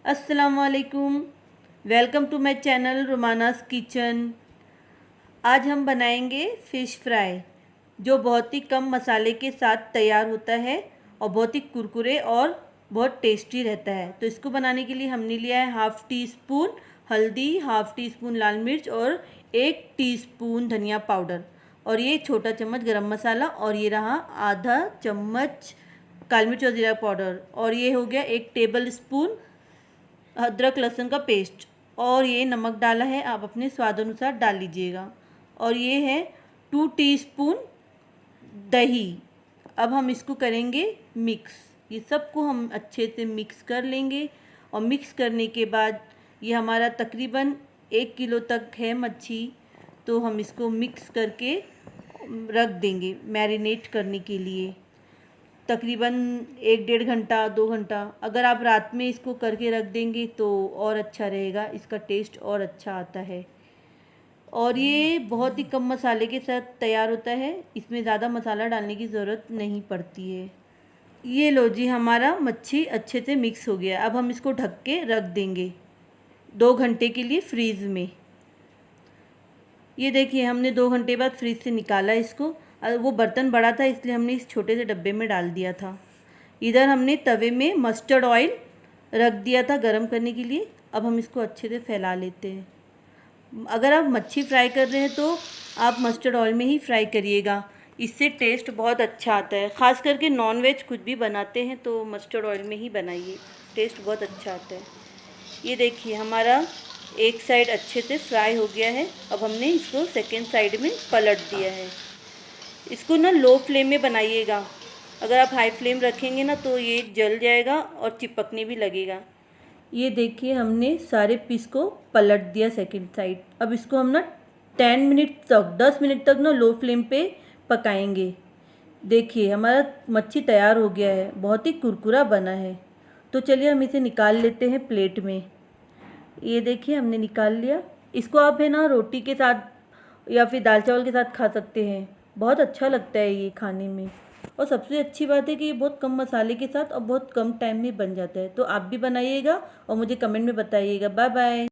अस्सलामुअलैकुम, welcome to my channel Rumana's kitchen. आज हम बनाएंगे फ़िश फ्राई जो बहुत ही कम मसाले के साथ तैयार होता है और बहुत ही कुरकुरे और बहुत टेस्टी रहता है। तो इसको बनाने के लिए हमने लिया है हाफ़ टी स्पून हल्दी, हाफ़ टी स्पून लाल मिर्च और 1 टीस्पून धनिया पाउडर और ये छोटा चम्मच गरम मसाला और ये रहा आधा चम्मच काली मिर्च और ज़ीरा पाउडर और ये हो गया 1 टेबल स्पून अदरक लहसुन का पेस्ट और ये नमक डाला है, आप अपने स्वाद अनुसार डाल लीजिएगा। और ये है 2 टीस्पून दही। अब हम इसको करेंगे मिक्स। ये सबको हम अच्छे से मिक्स कर लेंगे और मिक्स करने के बाद ये हमारा तकरीबन 1 किलो तक है मच्छी, तो हम इसको मिक्स करके रख देंगे मैरिनेट करने के लिए तकरीबन 1-1.5 घंटा 2 घंटा। अगर आप रात में इसको करके रख देंगे तो और अच्छा रहेगा, इसका टेस्ट और अच्छा आता है। और ये बहुत ही कम मसाले के साथ तैयार होता है, इसमें ज़्यादा मसाला डालने की ज़रूरत नहीं पड़ती है। ये लो जी, हमारा मच्छी अच्छे से मिक्स हो गया। अब हम इसको ढक के रख देंगे 2 घंटे के लिए फ्रीज़ में। ये देखिए, हमने 2 घंटे बाद फ्रिज से निकाला इसको। वो बर्तन बड़ा था इसलिए हमने इस छोटे से डब्बे में डाल दिया था। इधर हमने तवे में मस्टर्ड ऑयल रख दिया था गरम करने के लिए। अब हम इसको अच्छे से फैला लेते हैं। अगर आप मच्छी फ्राई कर रहे हैं तो आप मस्टर्ड ऑयल में ही फ्राई करिएगा, इससे टेस्ट बहुत अच्छा आता है। ख़ास करके नॉन वेज कुछ भी बनाते हैं तो मस्टर्ड ऑयल में ही बनाइए, टेस्ट बहुत अच्छा आता है। ये देखिए, हमारा एक साइड अच्छे से फ्राई हो गया है। अब हमने इसको सेकेंड साइड में पलट दिया है। इसको ना लो फ्लेम में बनाइएगा, अगर आप हाई फ्लेम रखेंगे ना तो ये जल जाएगा और चिपकने भी लगेगा। ये देखिए, हमने सारे पीस को पलट दिया सेकेंड साइड। अब इसको हम ना 10 मिनट तक ना लो फ्लेम पे पकाएंगे। देखिए, हमारा मच्छी तैयार हो गया है, बहुत ही कुरकुरा बना है। तो चलिए हम इसे निकाल लेते हैं प्लेट में। ये देखिए, हमने निकाल लिया। इसको आप है ना रोटी के साथ या फिर दाल चावल के साथ खा सकते हैं, बहुत अच्छा लगता है ये खाने में। और सबसे अच्छी बात है कि ये बहुत कम मसाले के साथ और बहुत कम टाइम में बन जाता है। तो आप भी बनाइएगा और मुझे कमेंट में बताइएगा। Bye bye.